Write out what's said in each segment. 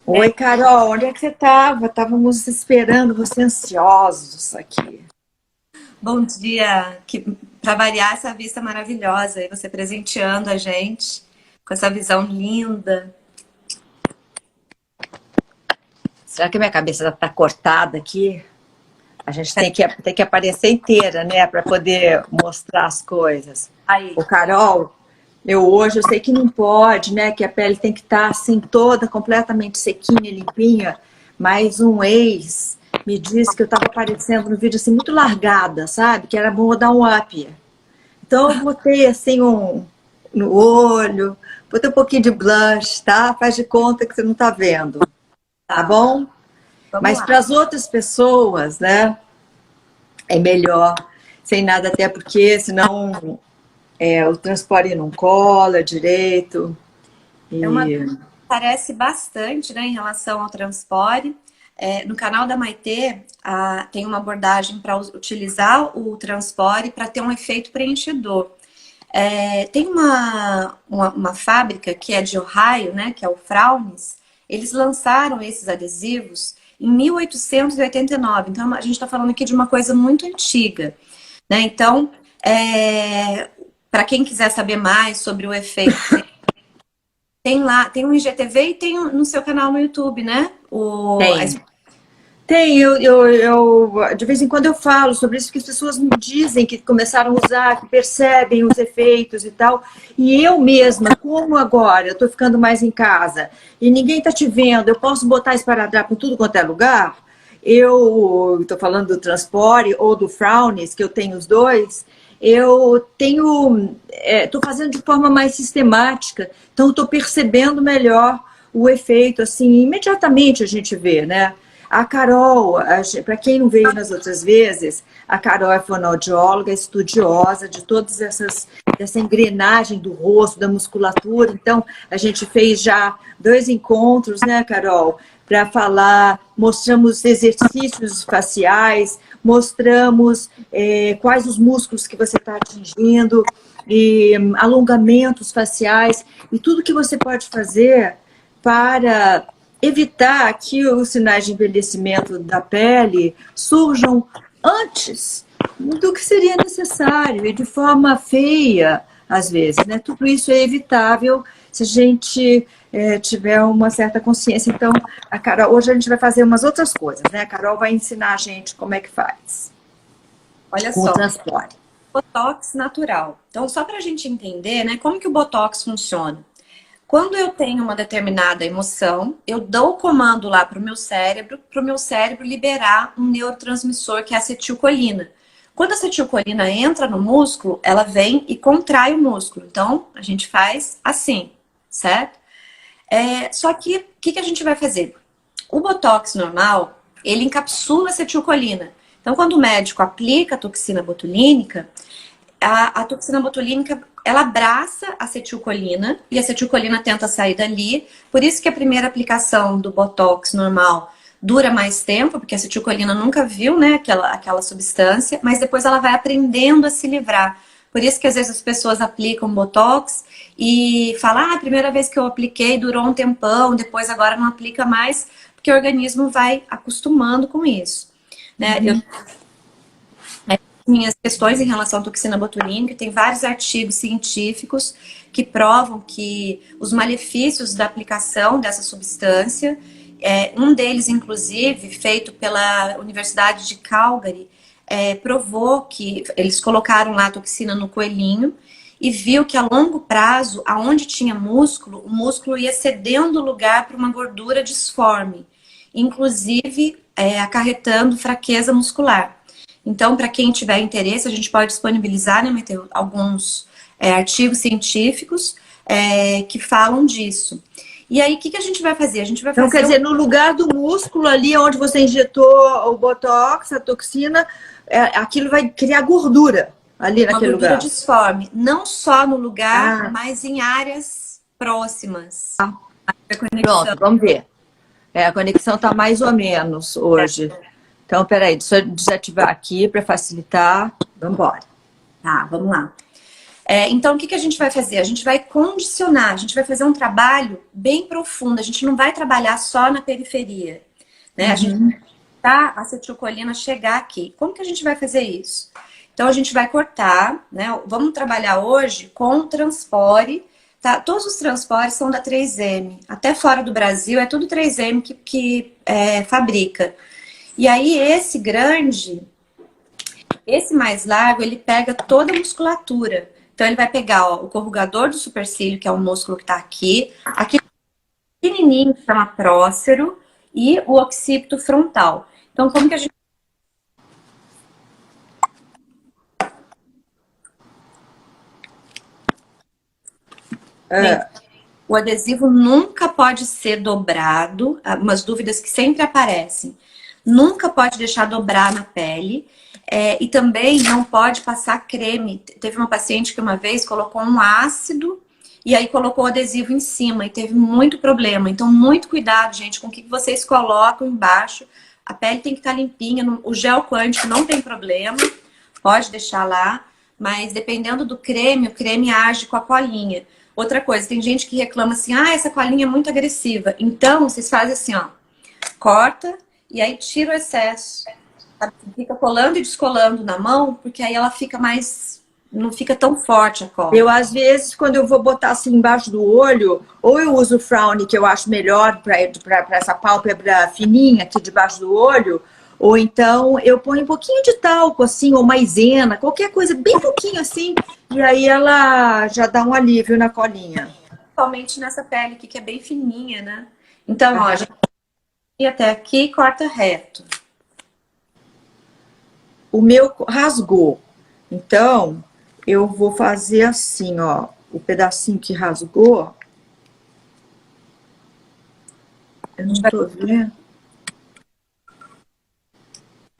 Oi, Carol, onde é que você estava? Estávamos esperando você ansiosos aqui. Bom dia, que para variar essa vista maravilhosa e você presenteando a gente com essa visão linda. Será que minha cabeça está cortada aqui? A gente tem que aparecer inteira, né, para poder mostrar as coisas. Ô, Aí, Carol, eu sei que não pode, né, que a pele tem que estar assim toda completamente sequinha, limpinha, mas um ex me disse que eu estava aparecendo no vídeo assim muito largada, sabe? Que era bom eu dar um up. Então eu botei assim no olho, botei um pouquinho de blush, tá? Faz de conta que você não tá vendo, tá tá, bom? vamos Mas lá. para as outras pessoas, né, é melhor sem nada, até porque senão o transporte não cola direito. É uma E parece bastante, né, em relação ao transport. No canal da Maitê, tem uma abordagem para utilizar o transport para ter um efeito preenchedor. Tem uma fábrica que é de Ohio, né, que é o Frowns. Eles lançaram esses adesivos em 1889. Então, a gente está falando aqui de uma coisa muito antiga, né? Então, para quem quiser saber mais sobre o efeito, tem lá, tem um IGTV e tem no seu canal no YouTube, né? tem. Tem, de vez em quando eu falo sobre isso, que as pessoas me dizem que começaram a usar, que percebem os efeitos e tal. E eu mesma, como agora eu estou ficando mais em casa e ninguém está te vendo, eu posso botar esparadrapo em tudo quanto é lugar. Eu estou falando do transporte ou do Frownies, que eu tenho os dois. Eu tenho, estou fazendo de forma mais sistemática, então estou percebendo melhor o efeito, assim, imediatamente a gente vê, né? A Carol, para quem não veio nas outras vezes, a Carol é fonoaudióloga, estudiosa de todas dessa engrenagem do rosto, da musculatura. Então, a gente fez já 2 encontros, né, Carol, para falar, mostramos exercícios faciais, mostramos quais os músculos que você está atingindo, e alongamentos faciais, e tudo que você pode fazer para evitar que os sinais de envelhecimento da pele surjam antes do que seria necessário e de forma feia, às vezes, né? Tudo isso é evitável se a gente tiver uma certa consciência. Então, a Carol, hoje a gente vai fazer umas outras coisas, né? A Carol vai ensinar a gente como é que faz Olha com o só, transporte. Botox natural. Então, só para a gente entender, né, como que o Botox funciona. Quando eu tenho uma determinada emoção, eu dou o comando lá para o meu cérebro liberar um neurotransmissor que é a acetilcolina. Quando a acetilcolina entra no músculo, ela vem e contrai o músculo. Então, a gente faz assim, certo? Só que, o que a gente vai fazer? O Botox normal, ele encapsula a acetilcolina. Então, quando o médico aplica a toxina botulínica, a toxina botulínica, ela abraça a acetilcolina e a acetilcolina tenta sair dali. Por isso que a primeira aplicação do Botox normal dura mais tempo, porque a acetilcolina nunca viu, né, aquela substância, mas depois ela vai aprendendo a se livrar. Por isso que às vezes as pessoas aplicam Botox e falam, a primeira vez que eu apliquei durou um tempão, depois agora não aplica mais, porque o organismo vai acostumando com isso, né? Eu minhas questões em relação à toxina botulínica, tem vários artigos científicos que provam que os malefícios da aplicação dessa substância, um deles, inclusive, feito pela Universidade de Calgary, provou que eles colocaram lá a toxina no coelhinho e viu que a longo prazo, aonde tinha músculo, o músculo ia cedendo lugar para uma gordura disforme, inclusive acarretando fraqueza muscular. Então, para quem tiver interesse, a gente pode disponibilizar, né, Matheus, alguns artigos científicos que falam disso. E aí, o que a gente vai fazer? A gente vai Então, quer fazer dizer, no lugar do músculo, ali onde você injetou o Botox, a toxina, aquilo vai criar gordura ali uma naquele gordura lugar. disforme, não só no lugar, Ah, mas em áreas próximas. A pronto, conexão. vamos ver. A conexão está mais ou menos hoje. Então, peraí, deixa eu desativar aqui para facilitar. Vamos embora. Tá, vamos lá. Então, o que a gente vai fazer? A gente vai condicionar, a gente vai fazer um trabalho bem profundo, a gente não vai trabalhar só na periferia, né? A gente vai deixar a acetilcolina chegar aqui. Como que a gente vai fazer isso? Então, a gente vai cortar, né? Vamos trabalhar hoje com transpore, tá? Todos os transpores são da 3M, até fora do Brasil é tudo 3M que fabrica. E aí, esse grande, esse mais largo, ele pega toda a musculatura. Então, ele vai pegar, ó, o corrugador do supercílio, que é o músculo que tá aqui. Aqui, pequenininho, que chama prócero. E o occipito frontal. Então, como que a gente... O adesivo nunca pode ser dobrado. Umas dúvidas que sempre aparecem. Nunca pode deixar dobrar na pele. E também não pode passar creme. Teve uma paciente que uma vez colocou um ácido e aí colocou o adesivo em cima e teve muito problema. Então, muito cuidado, gente, com o que vocês colocam embaixo. A pele tem que estar limpinha. O gel quântico não tem problema, pode deixar lá. Mas dependendo do creme, o creme age com a colinha. Outra coisa, tem gente que reclama assim, essa colinha é muito agressiva. Então, vocês fazem assim, ó, corta e aí tira o excesso. Fica colando e descolando na mão, porque aí ela fica mais... Não fica tão forte a cola. Eu, às vezes, quando eu vou botar assim embaixo do olho, ou eu uso o Frowny, que eu acho melhor para essa pálpebra fininha aqui debaixo do olho, ou então eu ponho um pouquinho de talco, assim, ou maisena, qualquer coisa, bem pouquinho assim, e aí ela já dá um alívio na colinha. Principalmente nessa pele aqui, que é bem fininha, né? Então, ó, a gente vai até aqui e corta reto. O meu rasgou. Então, eu vou fazer assim, ó. O pedacinho que rasgou. Eu não tô vendo.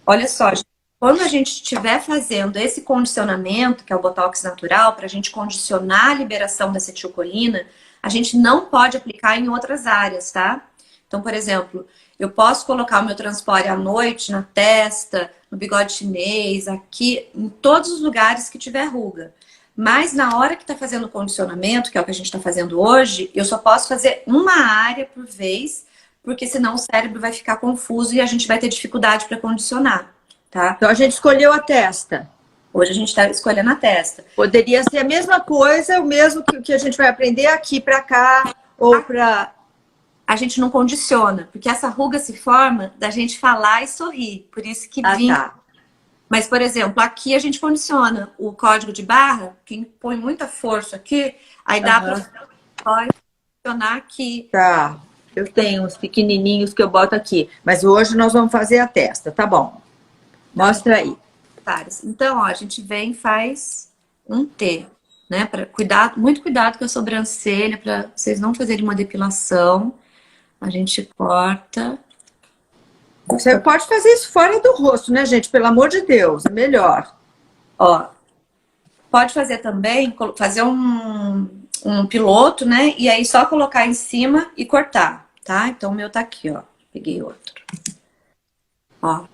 Olha só, gente, quando a gente estiver fazendo esse condicionamento, que é o Botox natural, para a gente condicionar a liberação da acetilcolina, a gente não pode aplicar em outras áreas, tá? Então, por exemplo, eu posso colocar o meu transpore à noite, na testa, no bigode chinês, aqui, em todos os lugares que tiver ruga. Mas na hora que está fazendo o condicionamento, que é o que a gente está fazendo hoje, eu só posso fazer uma área por vez, porque senão o cérebro vai ficar confuso e a gente vai ter dificuldade para condicionar, tá? Então a gente escolheu a testa. Hoje a gente está escolhendo a testa. Poderia ser a mesma coisa, o mesmo que a gente vai aprender aqui para cá, ou para... A gente não condiciona, porque essa ruga se forma da gente falar e sorrir. Por isso que vinha. Tá. Mas, por exemplo, aqui a gente condiciona o código de barra, quem põe muita força aqui, aí dá para condicionar aqui. Tá. Eu tenho uns pequenininhos que eu boto aqui. Mas hoje nós vamos fazer a testa, tá bom. Mostra aí. Então, ó, a gente vem e faz um T, né? Muito cuidado com a sobrancelha, para vocês não fazerem uma depilação. A gente corta. Você pode fazer isso fora do rosto, né, gente? Pelo amor de Deus, é melhor. Ó, pode fazer também, fazer um piloto, né? E aí só colocar em cima e cortar, tá? Então o meu tá aqui, ó. Peguei outro. Ó.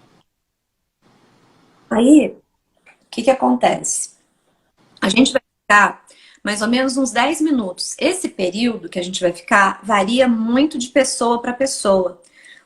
Aí, o que acontece? A gente vai ficar mais ou menos uns 10 minutos. Esse período que a gente vai ficar varia muito de pessoa para pessoa.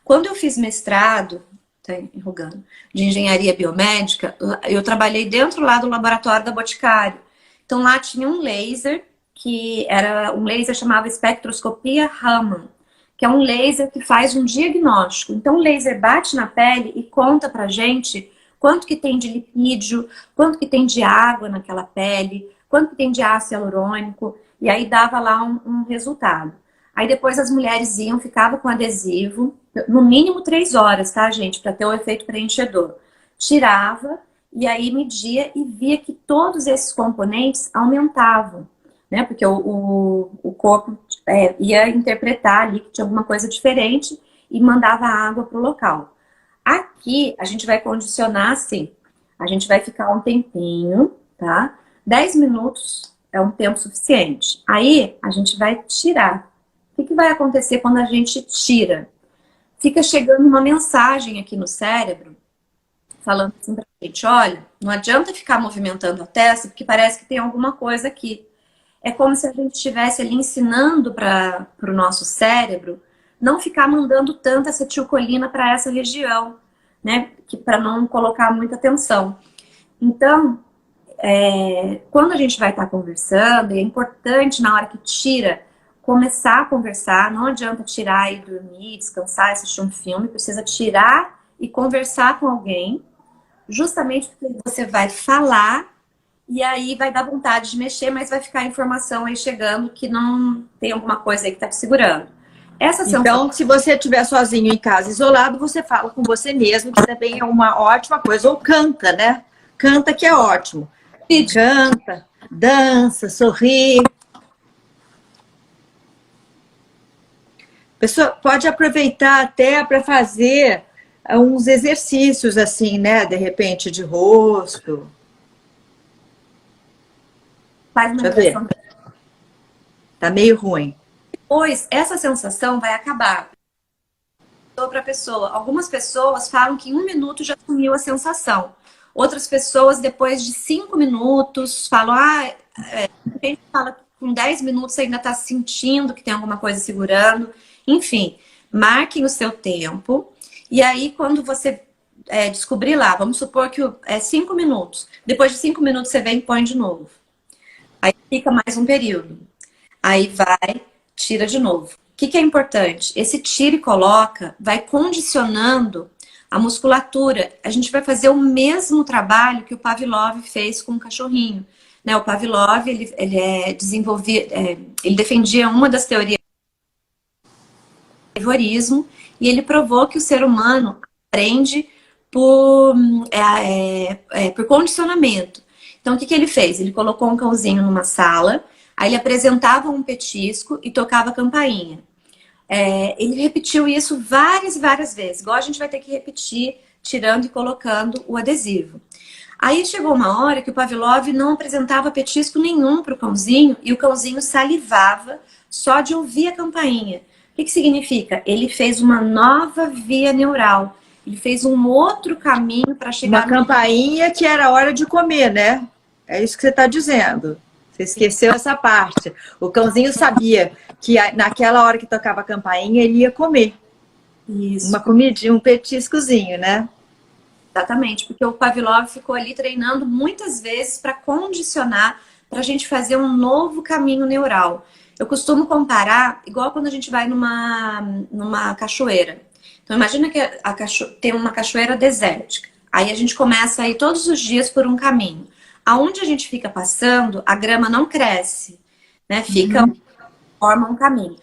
Quando eu fiz mestrado, tá enrugando, de engenharia biomédica, eu trabalhei dentro lá do laboratório da Boticário. Então lá tinha um laser, que era um laser chamado espectroscopia Raman, que é um laser que faz um diagnóstico. Então o laser bate na pele e conta pra gente quanto que tem de lipídio, quanto que tem de água naquela pele, quanto que tem de ácido hialurônico, e aí dava lá um resultado. Aí depois as mulheres iam, ficavam com adesivo, no mínimo 3 horas, tá, gente? Para ter o efeito preenchedor. Tirava, e aí media e via que todos esses componentes aumentavam, né? Porque o corpo ia interpretar ali que tinha alguma coisa diferente e mandava água para o local. Aqui, a gente vai condicionar assim. A gente vai ficar um tempinho, tá? 10 minutos é um tempo suficiente. Aí, a gente vai tirar. O que vai acontecer quando a gente tira? Fica chegando uma mensagem aqui no cérebro, falando assim pra gente, olha, não adianta ficar movimentando a testa, porque parece que tem alguma coisa aqui. É como se a gente estivesse ali ensinando para o nosso cérebro não ficar mandando tanta acetilcolina para essa região, né? Para não colocar muita tensão. Então, quando a gente vai estar conversando, é importante na hora que tira, começar a conversar. Não adianta tirar e dormir, descansar, assistir um filme. Precisa tirar e conversar com alguém, justamente porque você vai falar e aí vai dar vontade de mexer, mas vai ficar a informação aí chegando que não tem alguma coisa aí que está te segurando. Essa sensação... Então, se você estiver sozinho em casa, isolado, você fala com você mesmo, que também é uma ótima coisa. Ou canta, né? Canta, que é ótimo. Canta, dança, sorri. A pessoa pode aproveitar até para fazer uns exercícios assim, né? De repente, de rosto. Faz uma Deixa eu ver. impressão. Tá meio ruim. Depois, essa sensação vai acabar. Para a pessoa. Algumas pessoas falam que em 1 minuto já sumiu a sensação. Outras pessoas, depois de 5 minutos, falam... a gente fala que com 10 minutos você ainda está sentindo que tem alguma coisa segurando. Enfim, marquem o seu tempo. E aí, quando você descobrir lá, vamos supor que é 5 minutos. Depois de 5 minutos, você vem e põe de novo. Aí fica mais um período. Aí vai, tira de novo. O que é importante? Esse tira e coloca vai condicionando a musculatura. A gente vai fazer o mesmo trabalho que o Pavlov fez com o cachorrinho. Né? O Pavlov, ele defendia uma das teorias do behaviorismo e ele provou que o ser humano aprende por condicionamento. Então, o que ele fez? Ele colocou um cãozinho numa sala, aí ele apresentava um petisco e tocava a campainha. Ele repetiu isso várias e várias vezes, igual a gente vai ter que repetir, tirando e colocando o adesivo. Aí chegou uma hora que o Pavlov não apresentava petisco nenhum para o cãozinho e o cãozinho salivava só de ouvir a campainha. O que significa? Ele fez uma nova via neural. Ele fez um outro caminho para chegar... Uma campainha que era hora de comer, né? É isso que você está dizendo. Você esqueceu essa parte. O cãozinho sabia que naquela hora que tocava a campainha, ele ia comer. Isso. Uma comidinha, um petiscozinho, né? Exatamente, porque o Pavlov ficou ali treinando muitas vezes para condicionar, para a gente fazer um novo caminho neural. Eu costumo comparar, igual quando a gente vai numa cachoeira. Então imagina que tem uma cachoeira desértica. Aí a gente começa a ir todos os dias por um caminho. Aonde a gente fica passando, a grama não cresce, né? Forma um caminho.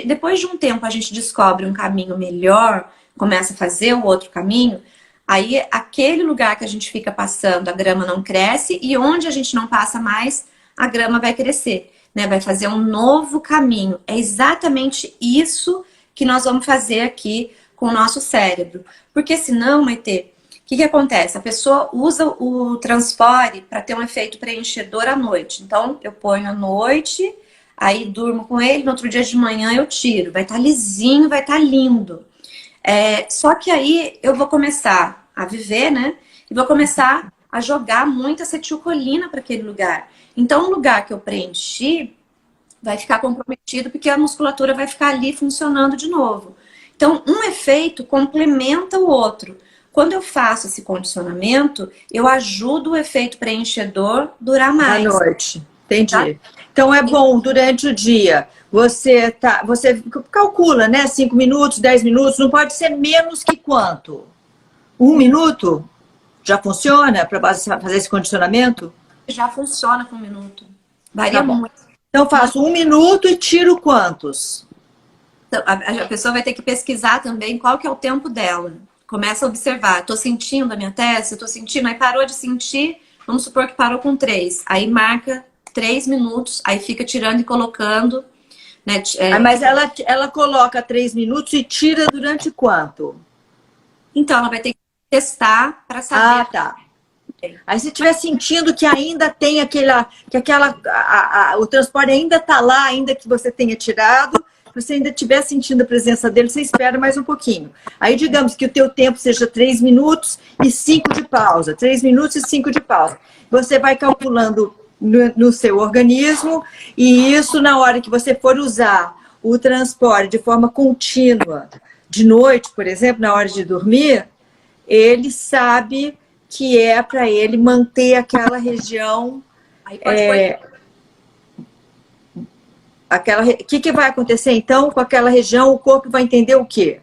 Depois de um tempo a gente descobre um caminho melhor, começa a fazer o outro caminho, aí aquele lugar que a gente fica passando, a grama não cresce, e onde a gente não passa mais, a grama vai crescer, né? Vai fazer um novo caminho. É exatamente isso que nós vamos fazer aqui com o nosso cérebro. Porque senão, Maitê, o que acontece? A pessoa usa o transpore para ter um efeito preenchedor à noite. Então, eu ponho à noite, aí durmo com ele, no outro dia de manhã eu tiro. Vai estar lisinho, vai estar lindo. Só que aí eu vou começar a viver, né? E vou começar a jogar muita acetilcolina para aquele lugar. Então, o lugar que eu preenchi vai ficar comprometido porque a musculatura vai ficar ali funcionando de novo. Então, um efeito complementa o outro. Quando eu faço esse condicionamento, eu ajudo o efeito preenchedor durar mais. À noite, entendi. Tá? Então é bom, durante o dia, você calcula, né? 5 minutos, 10 minutos, não pode ser menos que quanto? 1 minuto? Já funciona para fazer esse condicionamento? Já funciona com 1 minuto. Varia muito. Então faço 1 minuto e tiro quantos? Então, a pessoa vai ter que pesquisar também qual que é o tempo dela. Começa a observar, estou sentindo a minha testa, estou sentindo, aí parou de sentir, vamos supor que parou com 3. Aí marca 3 minutos, aí fica tirando e colocando. Né? Mas ela coloca 3 minutos e tira durante quanto? Então, ela vai ter que testar para saber. Ah, tá. Aí se estiver sentindo que ainda tem o transporte ainda está lá, ainda que você tenha tirado, se você ainda estiver sentindo a presença dele, você espera mais um pouquinho. Aí, digamos que o teu tempo seja 3 minutos e 5 de pausa. 3 minutos e 5 de pausa. Você vai calculando no seu organismo, e isso, na hora que você for usar o transporte de forma contínua, de noite, por exemplo, na hora de dormir, ele sabe que é para ele manter aquela região. Aí pode O que vai acontecer, então, com aquela região? O corpo vai entender o quê?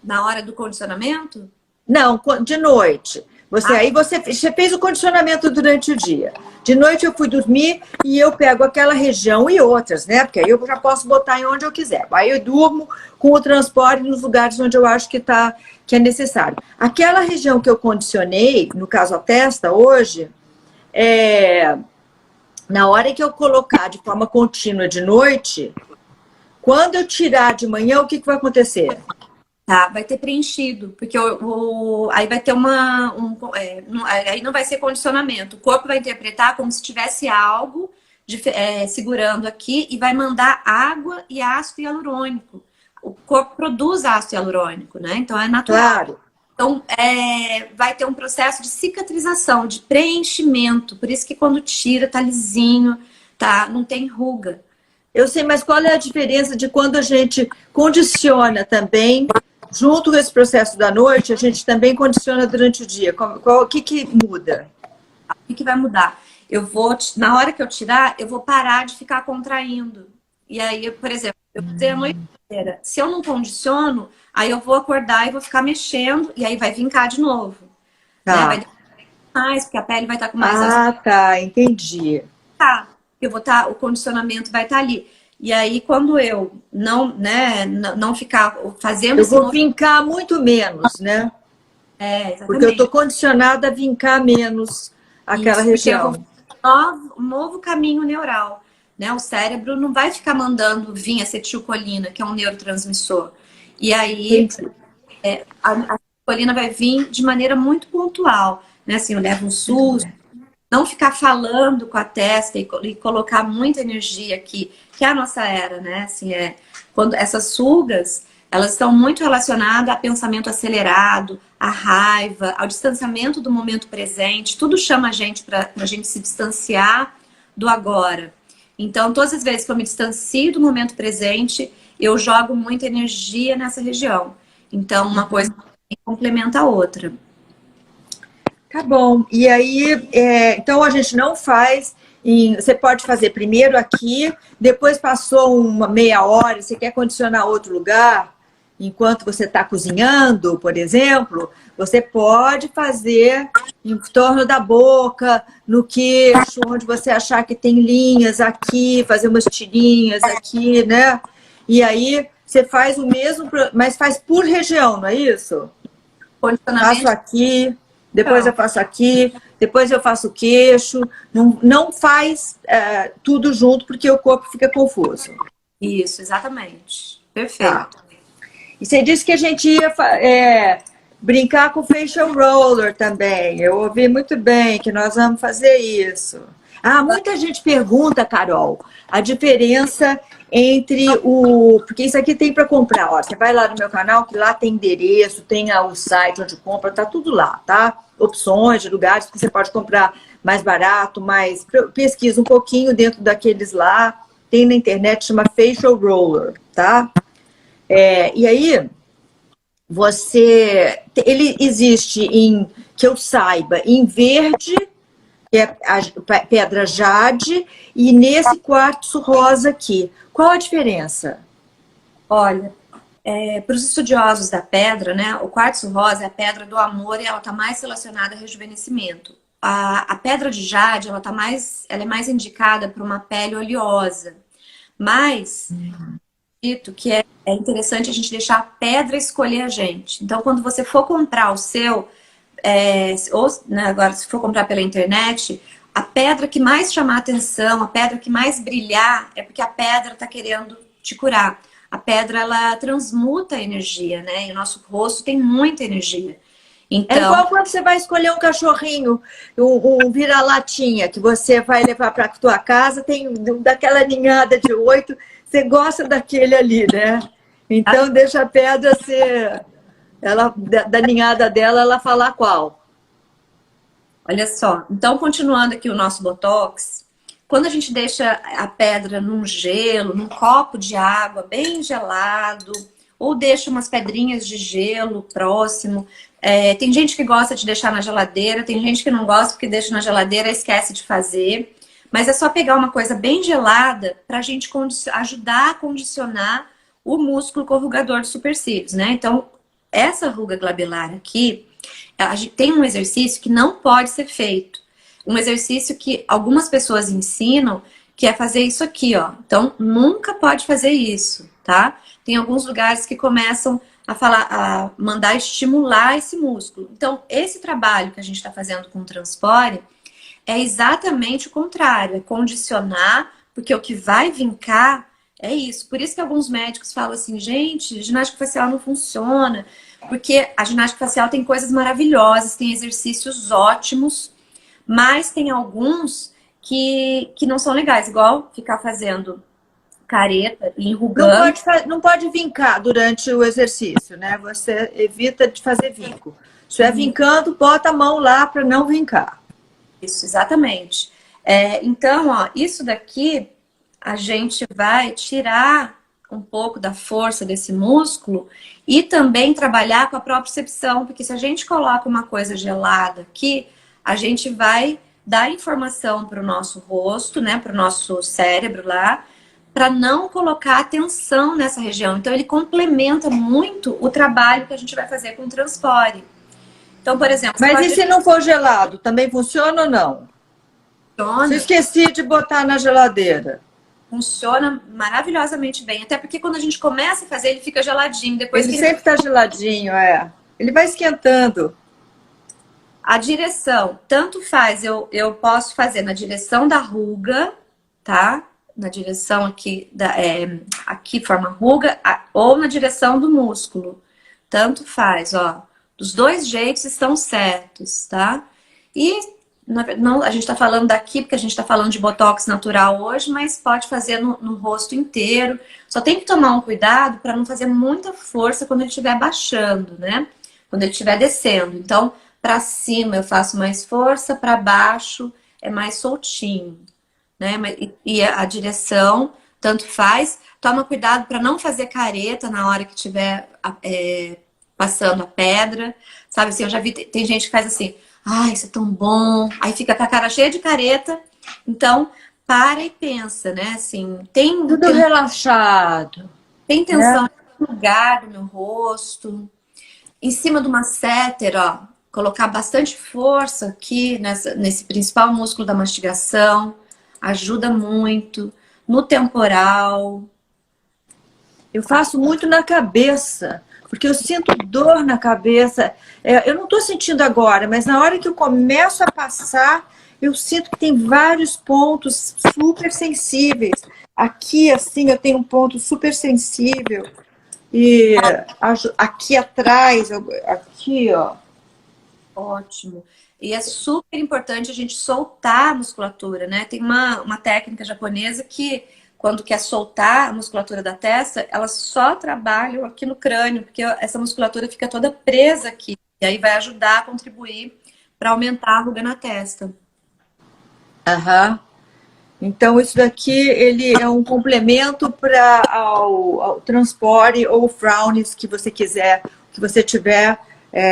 Na hora do condicionamento? Não, de noite. Aí você fez o condicionamento durante o dia. De noite eu fui dormir e eu pego aquela região e outras, né? Porque aí eu já posso botar em onde eu quiser. Aí eu durmo com o transporte nos lugares onde eu acho que é necessário. Aquela região que eu condicionei, no caso a testa, hoje, na hora que eu colocar de forma contínua de noite, quando eu tirar de manhã, o que vai acontecer? Tá, vai ter preenchido, porque aí vai ter aí não vai ser condicionamento. O corpo vai interpretar como se tivesse algo segurando aqui e vai mandar água e ácido hialurônico. O corpo produz ácido hialurônico, né? Então é natural. Claro. Então vai ter um processo de cicatrização, de preenchimento. Por isso que quando tira, tá lisinho, não tem ruga. Eu sei, mas qual é a diferença de quando a gente condiciona também? Junto com esse processo da noite, a gente também condiciona durante o dia. O que muda? O que vai mudar? Na hora que eu tirar, eu vou parar de ficar contraindo. E aí, por exemplo, eu usei a noite inteira. Se eu não condiciono, aí eu vou acordar e vou ficar mexendo, e aí vai vincar de novo. Tá. Né? Vai demorar mais, porque a pele vai estar com mais... tá, entendi. O condicionamento vai estar ali. E aí, quando eu não ficar fazendo... Eu vou vincar muito menos, né? Exatamente. Porque eu estou condicionada a vincar menos aquela região. Porque um novo caminho neural. Né? O cérebro não vai ficar mandando vir acetilcolina, que é um neurotransmissor. E aí, a acetilcolina vai vir de maneira muito pontual. Né? Assim, eu levo um susto. Não ficar falando com a testa e colocar muita energia aqui, que é a nossa era, né? Assim, quando essas sugas, elas estão muito relacionadas a pensamento acelerado, à raiva, ao distanciamento do momento presente. Tudo chama a gente para a gente se distanciar do agora. Então, todas as vezes que eu me distancio do momento presente, eu jogo muita energia nessa região. Então, uma coisa complementa a outra. Tá bom. E aí, então a gente não faz... Você pode fazer primeiro aqui, depois passou uma meia hora, você quer condicionar outro lugar, enquanto você está cozinhando, por exemplo, você pode fazer em torno da boca, no queixo, onde você achar que tem linhas aqui, fazer umas tirinhas aqui, né? E aí você faz o mesmo, mas faz por região, não é isso? Faço aqui... Depois eu faço aqui, depois eu faço o queixo. Não faz tudo junto, porque o corpo fica confuso. Isso, exatamente. Perfeito. Tá. E você disse que a gente ia brincar com o facial roller também. Eu ouvi muito bem que nós vamos fazer isso. Muita gente pergunta, Carol, a diferença entre porque isso aqui tem para comprar. Ó, você vai lá no meu canal, que lá tem endereço, tem o site onde compra, tá tudo lá, tá? Opções de lugares que você pode comprar mais barato, mais... Pesquisa um pouquinho dentro daqueles lá. Tem na internet, chama Facial Roller, tá? E aí, ele existe que eu saiba, em verde, que é a pedra jade, e nesse quartzo rosa aqui. Qual a diferença? Olha, para os estudiosos da pedra, né, o quartzo rosa é a pedra do amor e ela está mais relacionada ao rejuvenescimento. A pedra de jade, ela é mais indicada para uma pele oleosa. Mas, dito que é interessante a gente deixar a pedra escolher a gente. Então, quando você for comprar o seu... agora, se for comprar pela internet, a pedra que mais chamar atenção, a pedra que mais brilhar, é porque a pedra está querendo te curar. A pedra, ela transmuta a energia, né? E o nosso rosto tem muita energia. Então... É igual quando você vai escolher um cachorrinho, um vira-latinha, que você vai levar para a tua casa, tem daquela ninhada de 8, Você gosta daquele ali, né? Então deixa a pedra ser... Ela, da ninhada dela, ela falar qual. Olha só, então continuando aqui o nosso Botox, quando a gente deixa a pedra num gelo, num copo de água bem gelado, ou deixa umas pedrinhas de gelo próximo, tem gente que gosta de deixar na geladeira, tem gente que não gosta porque deixa na geladeira e esquece de fazer, mas é só pegar uma coisa bem gelada para a gente ajudar a condicionar o músculo corrugador dos supercílios, né? Então, essa ruga glabelar aqui, a gente tem um exercício que não pode ser feito. Um exercício que algumas pessoas ensinam, que é fazer isso aqui, ó. Então, nunca pode fazer isso, tá? Tem alguns lugares que começam a falar, a mandar estimular esse músculo. Então, esse trabalho que a gente está fazendo com o Transpore é exatamente o contrário, é condicionar, porque o que vai vincar é isso. Por isso que alguns médicos falam assim, gente, ginástica facial não funciona, porque a ginástica facial tem coisas maravilhosas, tem exercícios ótimos, mas tem alguns que não são legais, igual ficar fazendo careta e enrugando. Não pode vincar durante o exercício, né? Você evita de fazer vinco. Se estiver vincando, bota a mão lá para não vincar. Isso, exatamente. Então, ó, isso daqui a gente vai tirar um pouco da força desse músculo e também trabalhar com a propriocepção, porque se a gente coloca uma coisa gelada aqui, a gente vai dar informação para o nosso rosto, né, para o nosso cérebro lá, para não colocar atenção nessa região. Então, ele complementa muito o trabalho que a gente vai fazer com o Transpore. Então, por exemplo... Mas e se não for gelado, também funciona ou não? Funciona. Se esqueci de botar na geladeira. Funciona maravilhosamente bem. Até porque quando a gente começa a fazer, ele fica geladinho. Depois Ele sempre está geladinho, Ele vai esquentando. A direção, tanto faz, eu posso fazer na direção da ruga, tá? Na direção aqui, aqui forma ruga, ou na direção do músculo. Tanto faz, ó. Dos dois jeitos estão certos, tá? E não, a gente tá falando daqui porque a gente tá falando de botox natural hoje, mas pode fazer no rosto inteiro. Só tem que tomar um cuidado para não fazer muita força quando ele estiver baixando, né? Quando ele estiver descendo. Então, para cima eu faço mais força, para baixo é mais soltinho, né? E a direção, tanto faz. Toma cuidado para não fazer careta na hora que estiver passando a pedra. Sabe assim, eu já vi, tem gente que faz assim, ai, isso é tão bom. Aí fica com a cara cheia de careta. Então, para e pensa, né? Assim, tudo relaxado. Tem tensão no lugar do meu rosto. Em cima de uma masseter, ó, colocar bastante força aqui nesse principal músculo da mastigação. Ajuda muito. No temporal. Eu faço muito na cabeça, porque eu sinto dor na cabeça. Eu não estou sentindo agora, mas na hora que eu começo a passar, eu sinto que tem vários pontos super sensíveis. Aqui, assim, eu tenho um ponto super sensível. E aqui atrás, aqui, ó. Ótimo. E é super importante a gente soltar a musculatura, né? Tem uma técnica japonesa que, quando quer soltar a musculatura da testa, elas só trabalham aqui no crânio, porque essa musculatura fica toda presa aqui. E aí vai ajudar a contribuir para aumentar a ruga na testa. Aham. Então, isso daqui ele é um complemento para ao Transpore ou Frownies que você quiser, que você tiver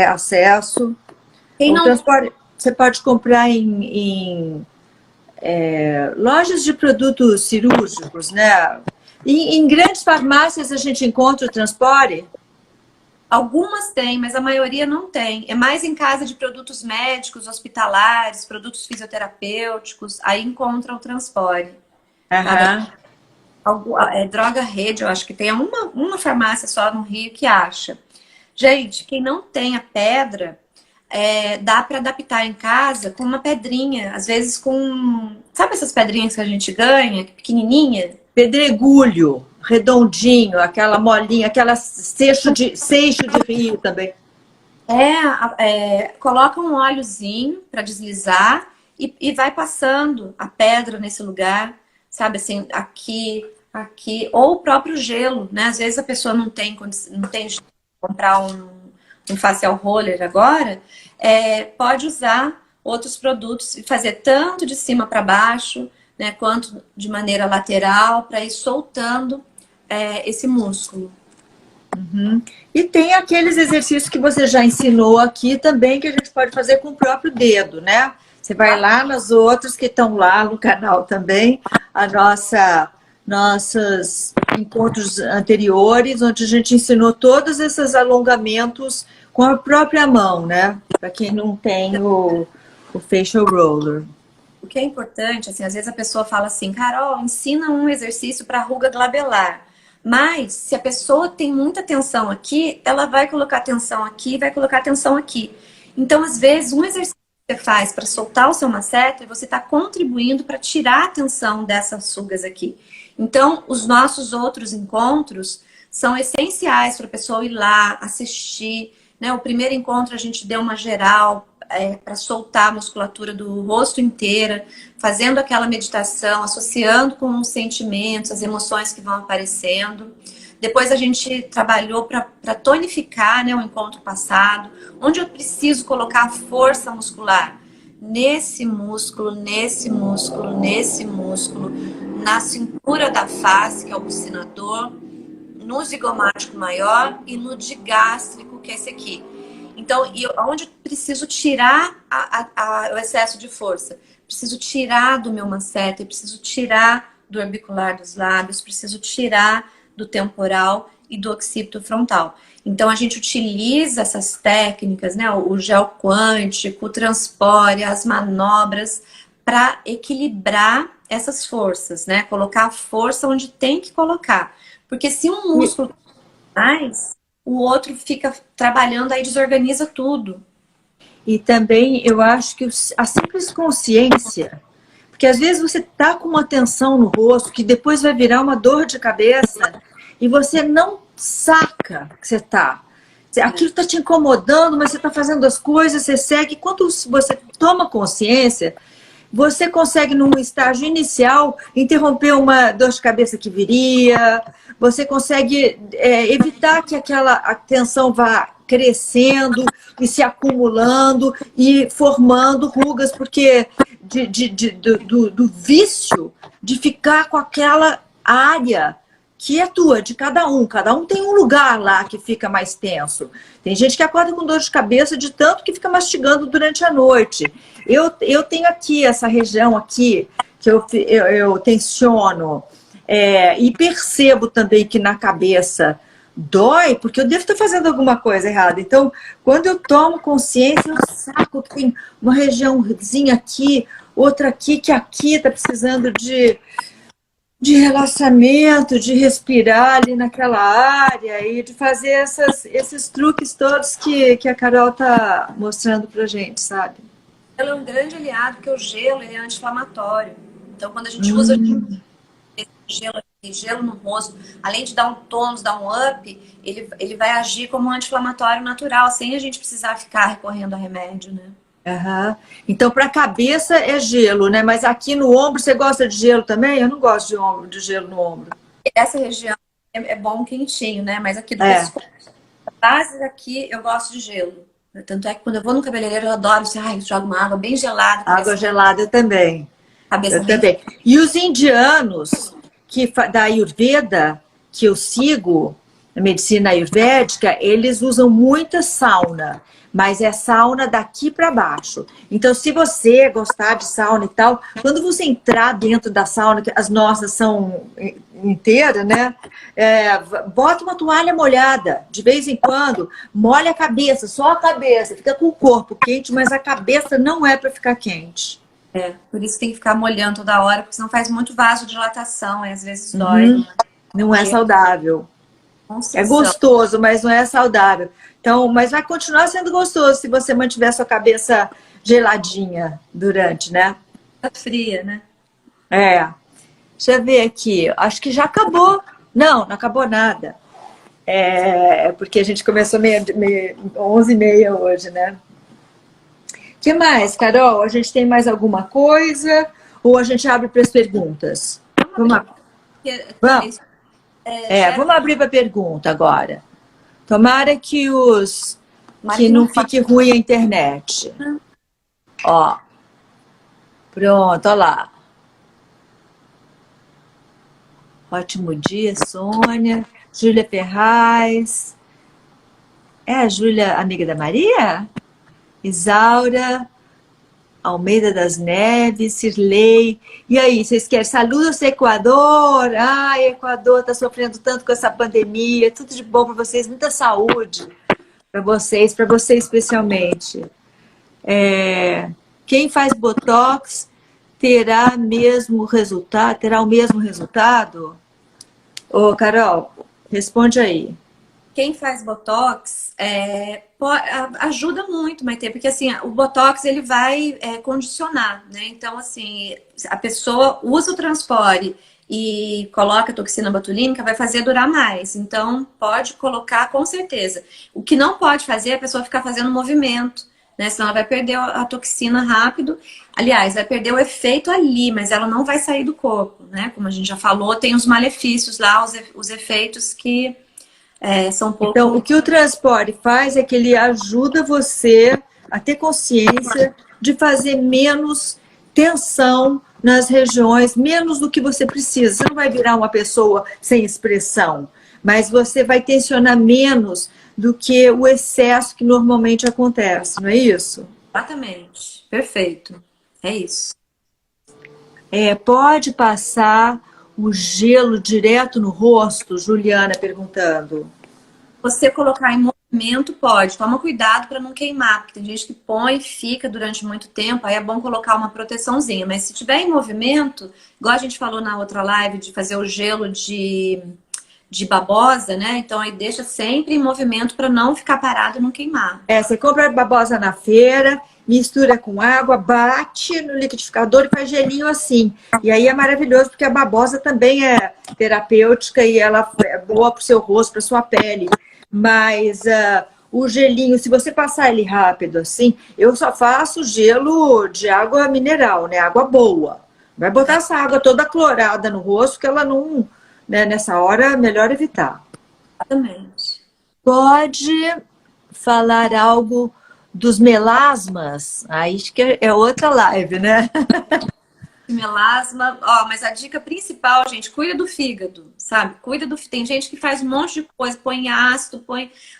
acesso. O Transpore você pode comprar em lojas de produtos cirúrgicos, né? Em grandes farmácias a gente encontra o Transpore? Algumas têm, mas a maioria não tem. É mais em casa de produtos médicos, hospitalares, produtos fisioterapêuticos, aí encontra o Transpore. Droga Rede, eu acho que tem uma farmácia só no Rio que acha. Gente, quem não tem a pedra, dá para adaptar em casa com uma pedrinha, às vezes com... Sabe essas pedrinhas que a gente ganha, pequenininha? Pedregulho, redondinho, aquela molinha, aquela seixo de rio também. Coloca um óleozinho para deslizar e vai passando a pedra nesse lugar, sabe assim, aqui, aqui, ou o próprio gelo, né? Às vezes a pessoa não tem jeito de comprar um facial roller agora, pode usar outros produtos e fazer tanto de cima para baixo, né, quanto de maneira lateral, para ir soltando esse músculo. Uhum. E tem aqueles exercícios que você já ensinou aqui também, que a gente pode fazer com o próprio dedo, né? Você vai lá nos outros que estão lá no canal também, nossos encontros anteriores, onde a gente ensinou todos esses alongamentos com a própria mão, né? Para quem não tem o facial roller. O que é importante, assim, às vezes a pessoa fala assim, Carol, ensina um exercício para ruga glabelar. Mas, se a pessoa tem muita tensão aqui, ela vai colocar tensão aqui, vai colocar tensão aqui. Então, às vezes, um exercício que você faz para soltar o seu masseter, você está contribuindo para tirar a tensão dessas rugas aqui. Então, os nossos outros encontros são essenciais para a pessoa ir lá, assistir, né? O primeiro encontro a gente deu uma geral para soltar a musculatura do rosto inteira, fazendo aquela meditação, associando com os sentimentos, as emoções que vão aparecendo. Depois a gente trabalhou para tonificar, né, o encontro passado, onde eu preciso colocar força muscular. Nesse músculo, nesse músculo, nesse músculo, na cintura da face, que é o bucinador, no zigomático maior e no digástrico, que é esse aqui. Então, onde eu preciso tirar o excesso de força? Preciso tirar do meu masseter, preciso tirar do orbicular dos lábios, preciso tirar do temporal e do occipito frontal. Então, a gente utiliza essas técnicas, né? O gel quântico, o transpore, as manobras, para equilibrar essas forças, né? Colocar a força onde tem que colocar. Porque se um músculo mais, o outro fica trabalhando, aí desorganiza tudo. E também eu acho que a simples consciência, porque às vezes você tá com uma tensão no rosto que depois vai virar uma dor de cabeça e você não saca que você tá. Aquilo está te incomodando, mas você está fazendo as coisas, você segue. Quando você toma consciência, você consegue, num estágio inicial, interromper uma dor de cabeça que viria, você consegue evitar que aquela tensão vá crescendo e se acumulando e formando rugas, porque do vício de ficar com aquela área que é tua, de cada um tem um lugar lá que fica mais tenso. Tem gente que acorda com dor de cabeça de tanto que fica mastigando durante a noite. Eu tenho aqui, essa região aqui, que eu tensiono, e percebo também que na cabeça dói, porque eu devo estar fazendo alguma coisa errada. Então, quando eu tomo consciência, eu saco que tem uma regiãozinha aqui, outra aqui, que aqui está precisando de relaxamento, de respirar ali naquela área e de fazer esses truques todos que a Carol tá mostrando pra gente, sabe? Ela é um grande aliado, porque o gelo ele é anti-inflamatório. Então, quando a gente usa gelo no rosto, além de dar um tônus, dar um up, ele vai agir como um anti-inflamatório natural, sem a gente precisar ficar recorrendo a remédio, né? Uhum. Então, para a cabeça é gelo, né? Mas aqui no ombro, você gosta de gelo também? Eu não gosto de gelo no ombro. Essa região é bom quentinho, né? Mas aqui do pescoço, a base aqui, eu gosto de gelo. Tanto é que quando eu vou no cabeleireiro, eu adoro, jogo uma água bem gelada. Água gelada também. Cabeça eu também. E os indianos da Ayurveda, que eu sigo, a medicina ayurvédica, eles usam muita sauna. Mas é sauna daqui para baixo. Então, se você gostar de sauna e tal, quando você entrar dentro da sauna, que as nossas são inteiras, né? Bota uma toalha molhada, de vez em quando, molha a cabeça, só a cabeça, fica com o corpo quente, mas a cabeça não é para ficar quente. Por isso tem que ficar molhando toda hora, porque senão faz muito vasodilatação, e às vezes dói. Não é saudável. É gostoso, mas não é saudável. Então, mas vai continuar sendo gostoso se você mantiver sua cabeça geladinha durante, né? Fria, né? Deixa eu ver aqui. Acho que já acabou. Não acabou nada. Porque a gente começou 11h30 hoje, né? O que mais, Carol? A gente tem mais alguma coisa? Ou a gente abre para as perguntas? Vamos lá. Vamos, vamos abrir para pergunta agora. Tomara que não fique ruim a internet. Ó. Pronto, olha lá. Ótimo dia, Sônia. Júlia Ferraz. É a Júlia, amiga da Maria? Isaura. Almeida das Neves, Cirlei. E aí, vocês querem saludos do Equador? Ai, Equador está sofrendo tanto com essa pandemia. Tudo de bom para vocês, muita saúde para vocês especialmente. Quem faz Botox terá o mesmo resultado? Ô, Carol, responde aí. Quem faz Botox ajuda muito, Maitê, porque assim, o Botox ele vai condicionar, né? Então, assim, a pessoa usa o Transpore e coloca a toxina botulínica, vai fazer durar mais. Então, pode colocar com certeza. O que não pode fazer é a pessoa ficar fazendo movimento, né? Senão ela vai perder a toxina rápido. Aliás, vai perder o efeito ali, mas ela não vai sair do corpo, né? Como a gente já falou, tem os malefícios lá, os efeitos que são pouco... Então, o que o Transpore faz é que ele ajuda você a ter consciência de fazer menos tensão nas regiões, menos do que você precisa. Você não vai virar uma pessoa sem expressão, mas você vai tensionar menos do que o excesso que normalmente acontece, não é isso? Exatamente. Perfeito. É isso. Pode passar o gelo direto no rosto? Juliana perguntando. Você colocar em movimento, pode. Toma cuidado para não queimar, porque tem gente que põe e fica durante muito tempo, aí é bom colocar uma proteçãozinha. Mas se tiver em movimento, igual a gente falou na outra live, de fazer o gelo de babosa, né? Então aí deixa sempre em movimento para não ficar parado e não queimar. Você compra a babosa na feira, mistura com água, bate no liquidificador e faz gelinho assim. E aí é maravilhoso, porque a babosa também é terapêutica e ela é boa para o seu rosto, para sua pele. Mas o gelinho, se você passar ele rápido assim, eu só faço gelo de água mineral, né? Água boa. Vai botar essa água toda clorada no rosto, que ela não... Né? Nessa hora, melhor evitar. Exatamente. Pode falar algo dos melasmas? Aí acho que é outra live, né? Melasma, mas a dica principal, gente, cuida do fígado, sabe? Tem gente que faz um monte de coisa, põe ácido,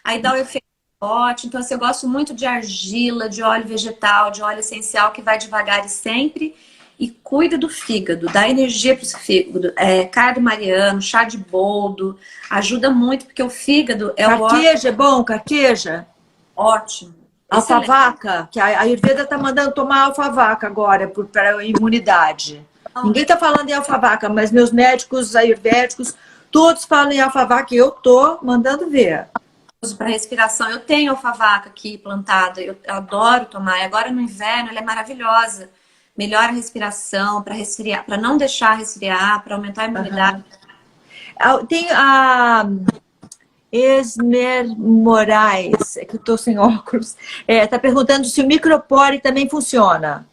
aí dá o efeito bote. Então, assim, eu gosto muito de argila, de óleo vegetal, de óleo essencial, que vai devagar e sempre. E cuida do fígado, dá energia para o fígado. Cardo mariano, chá de boldo, ajuda muito, porque o fígado é o órgão... Carqueja é bom? Carqueja? Ótimo. Alfavaca, que a Ayurveda está mandando tomar alfavaca agora para a imunidade. Ninguém está falando em alfavaca, mas meus médicos ayurvédicos, todos falam em alfavaca e eu estou mandando ver. Para respiração, eu tenho alfavaca aqui plantada, eu adoro tomar. E agora no inverno ela é maravilhosa. Melhora a respiração, para resfriar, para não deixar resfriar, para aumentar a imunidade. Tem a Esmer Moraes, que eu estou sem óculos, está perguntando se o micropore também funciona.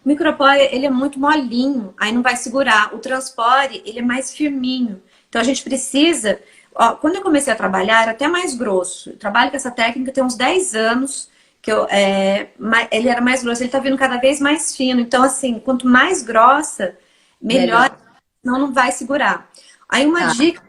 O micropore, ele é muito molinho, aí não vai segurar. O transpore, ele é mais firminho. Então a gente precisa... quando eu comecei a trabalhar, era até mais grosso. Eu trabalho com essa técnica tem uns 10 anos... ele era mais grosso, ele tá vindo cada vez mais fino. Então, assim, quanto mais grossa, melhor, senão não vai segurar. Aí uma dica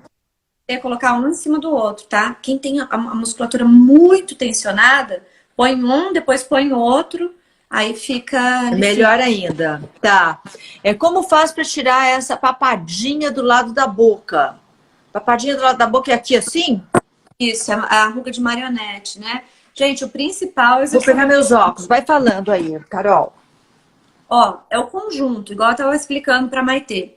é colocar um em cima do outro, tá? Quem tem a musculatura muito tensionada, põe um, depois põe outro, aí fica... Melhor ainda, tá. Como faz para tirar essa papadinha do lado da boca? Papadinha do lado da boca é aqui assim? Isso, é a ruga de marionete, né? Gente, o principal... Vou pegar meus óculos. Vai falando aí, Carol. É o conjunto, igual eu estava explicando para a Maitê.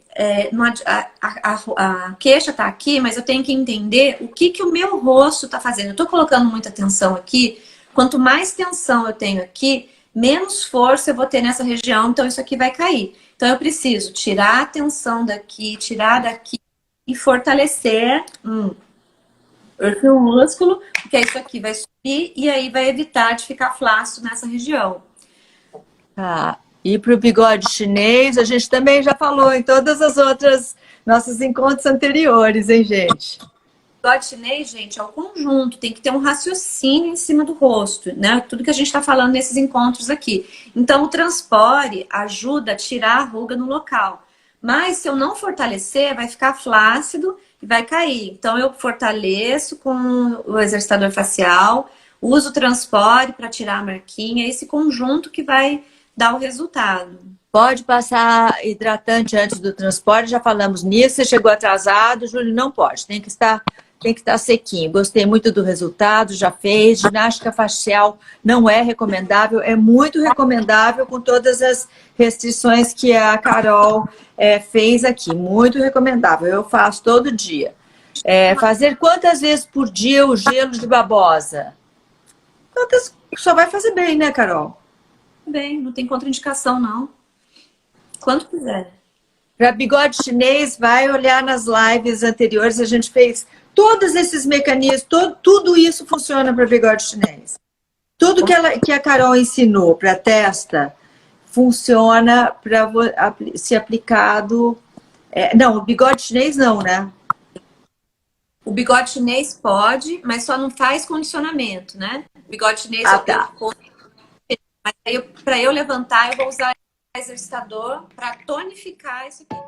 A queixa está aqui, mas eu tenho que entender o que o meu rosto está fazendo. Eu estou colocando muita tensão aqui. Quanto mais tensão eu tenho aqui, menos força eu vou ter nessa região, então isso aqui vai cair. Então eu preciso tirar a tensão daqui, tirar daqui e fortalecer... esse músculo, porque isso aqui vai subir e aí vai evitar de ficar flácido nessa região. E para o bigode chinês, a gente também já falou em todas as outras nossos encontros anteriores, hein, gente? O bigode chinês, gente, é o conjunto, tem que ter um raciocínio em cima do rosto, né? Tudo que a gente está falando nesses encontros aqui. Então, o transpore ajuda a tirar a ruga no local. Mas, se eu não fortalecer, vai ficar flácido e vai cair. Então, eu fortaleço com o exercitador facial, uso o transpore para tirar a marquinha, esse conjunto que vai dar o resultado. Pode passar hidratante antes do transporte, já falamos nisso. Você chegou atrasado, Júlio, não pode. Tem que estar sequinho. Gostei muito do resultado, já fez. Ginástica facial não é recomendável, é muito recomendável com todas as restrições que a Carol fez aqui. Muito recomendável. Eu faço todo dia. Fazer quantas vezes por dia o gelo de babosa? Quantas? Só vai fazer bem, né, Carol? Bem, não tem contraindicação, não. Quanto quiser. Para bigode chinês, vai olhar nas lives anteriores, a gente fez todos esses mecanismos, tudo isso funciona para bigode chinês. Tudo que a Carol ensinou para a testa funciona para ser aplicado. Não, o bigode chinês não, né? O bigode chinês pode, mas só não faz condicionamento, né? O bigode chinês Tá. Mas para eu levantar, eu vou usar exercitador para tonificar isso aqui.